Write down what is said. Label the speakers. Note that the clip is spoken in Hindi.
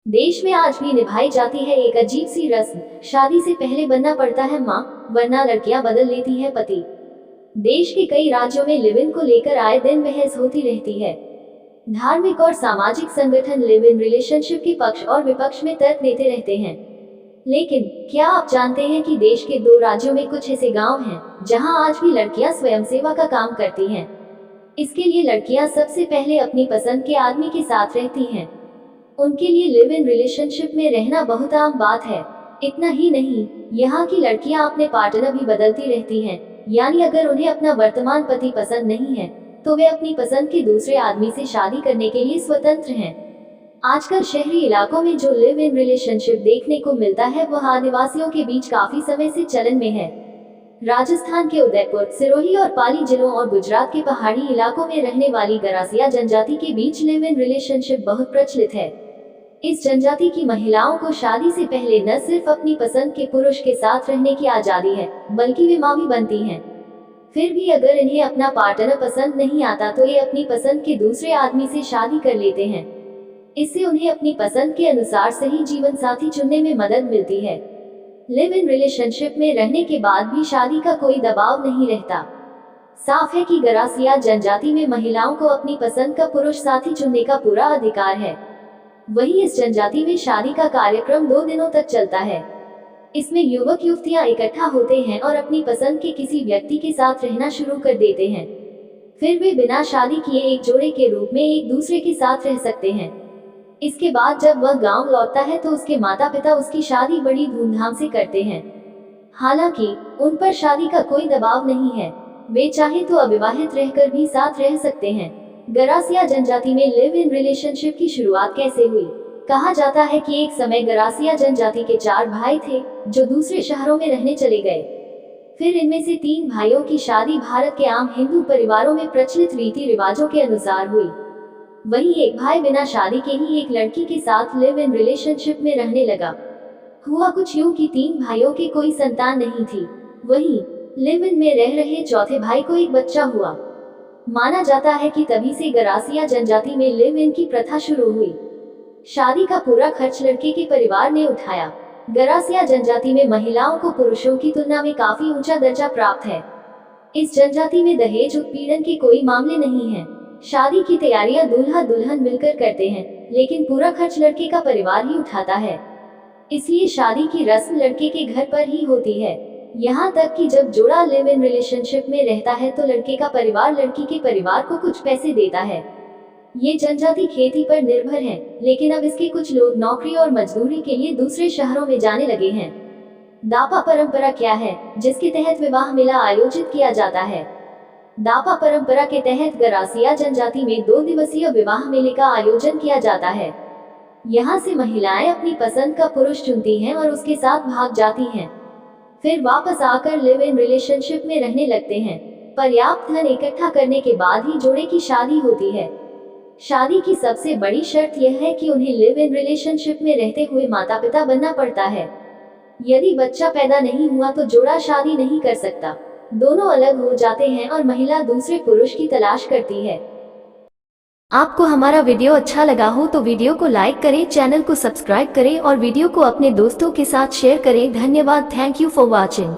Speaker 1: देश में आज भी निभाई जाती है एक अजीब सी रस्म। शादी से पहले बनना पड़ता है माँ, वरना लड़कियां बदल लेती है पति। देश के कई राज्यों में लिव इन को लेकर आए दिन बहस होती रहती है। धार्मिक और सामाजिक संगठन लिव इन रिलेशनशिप के पक्ष और विपक्ष में तर्क देते रहते हैं। लेकिन क्या आप जानते हैं कि देश के 2 राज्यों में कुछ ऐसे गांव हैं जहां आज भी लड़कियां स्वयंसेवा का काम करती हैं। इसके लिए लड़कियां सबसे पहले अपनी पसंद के आदमी के साथ रहती हैं। उनके लिए लिव इन रिलेशनशिप में रहना बहुत आम बात है। इतना ही नहीं, यहाँ की लड़कियां अपने पार्टनर भी बदलती रहती हैं। यानी अगर उन्हें अपना वर्तमान पति पसंद नहीं है तो वे अपनी पसंद के दूसरे आदमी से शादी करने के लिए स्वतंत्र हैं। आजकल शहरी इलाकों में जो लिव इन रिलेशनशिप देखने को मिलता है वह आदिवासियों के बीच काफी समय से चलन में है। राजस्थान के उदयपुर, सिरोही और पाली जिलों और गुजरात के पहाड़ी इलाकों में रहने वाली गरासिया जनजाति के बीच लिव इन रिलेशनशिप बहुत प्रचलित है। इस जनजाति की महिलाओं को शादी से पहले न सिर्फ अपनी पसंद के पुरुष के साथ रहने की आजादी है, बल्कि वे मां भी बनती हैं। फिर भी अगर इन्हें अपना पार्टनर पसंद नहीं आता तो ये अपनी पसंद के दूसरे आदमी से शादी कर लेते हैं। इससे उन्हें अपनी पसंद के अनुसार सही जीवन साथी चुनने में मदद मिलती है। लिव इन रिलेशनशिप में रहने के बाद भी शादी का कोई दबाव नहीं रहता। साफ है कि गरासिया जनजाति में महिलाओं को अपनी पसंद का पुरुष साथी चुनने का पूरा अधिकार है। वहीं इस जनजाति में शादी का कार्यक्रम 2 दिनों तक चलता है। इसमें युवक युवतियां इकट्ठा होते हैं और अपनी पसंद के किसी व्यक्ति के साथ रहना शुरू कर देते हैं। फिर वे बिना शादी किए एक जोड़े के रूप में एक दूसरे के साथ रह सकते हैं। इसके बाद जब वह गांव लौटता है तो उसके माता पिता उसकी शादी बड़ी धूमधाम से करते हैं। हालांकि उन पर शादी का कोई दबाव नहीं है, वे चाहे तो अविवाहित रहकर भी साथ रह सकते हैं। गरासिया जनजाति में लिव इन रिलेशनशिप की शुरुआत कैसे हुई? कहा जाता है कि एक समय गरासिया जनजाति के 4 भाई थे जो दूसरे शहरों में रहने चले गए। फिर इनमें से 3 भाइयों की शादी भारत के आम हिंदू परिवारों में प्रचलित रीति रिवाजों के अनुसार हुई। वहीं एक भाई बिना शादी के ही एक लड़की के साथ लिव इन रिलेशनशिप में रहने लगा। हुआ कुछ यूं कि 3 भाइयों की कोई संतान नहीं थी। वहीं लिव इन में रह रहे चौथे भाई को एक बच्चा हुआ। माना जाता है कि तभी से गरासिया जनजाति में लिव इन की प्रथा शुरू हुई। शादी का पूरा खर्च लड़के के परिवार ने उठाया। गरासिया जनजाति में महिलाओं को पुरुषों की तुलना में काफी ऊंचा दर्जा प्राप्त है। इस जनजाति में दहेज उत्पीड़न के कोई मामले नहीं हैं। शादी की तैयारियां दूल्हा दुल्हन मिलकर करते हैं, लेकिन पूरा खर्च लड़के का परिवार ही उठाता है। इसलिए शादी की रस्म लड़के के घर पर ही होती है। यहाँ तक कि जब जोड़ा लिव इन रिलेशनशिप में रहता है तो लड़के का परिवार लड़की के परिवार को कुछ पैसे देता है। ये जनजाति खेती पर निर्भर है, लेकिन अब इसके कुछ लोग नौकरी और मजदूरी के लिए दूसरे शहरों में जाने लगे हैं। दापा परंपरा क्या है, जिसके तहत विवाह मेला आयोजित किया जाता है? दापा परंपरा के तहत गरासिया जनजाति में 2 दिवसीय विवाह मेले का आयोजन किया जाता है। यहाँ से महिलाएं अपनी पसंद का पुरुष चुनती हैं और उसके साथ भाग जाती हैं। फिर वापस आकर लिव इन रिलेशनशिप में रहने लगते हैं। पर्याप्त धन इकट्ठा करने के बाद ही जोड़े की शादी होती है। शादी की सबसे बड़ी शर्त यह है कि उन्हें लिव इन रिलेशनशिप में रहते हुए माता पिता बनना पड़ता है। यदि बच्चा पैदा नहीं हुआ तो जोड़ा शादी नहीं कर सकता। दोनों अलग हो जाते हैं और महिला दूसरे पुरुष की तलाश करती है। आपको हमारा वीडियो अच्छा लगा हो तो वीडियो को लाइक करें, चैनल को सब्सक्राइब करें और वीडियो को अपने दोस्तों के साथ शेयर करें। धन्यवाद। Thank you for watching.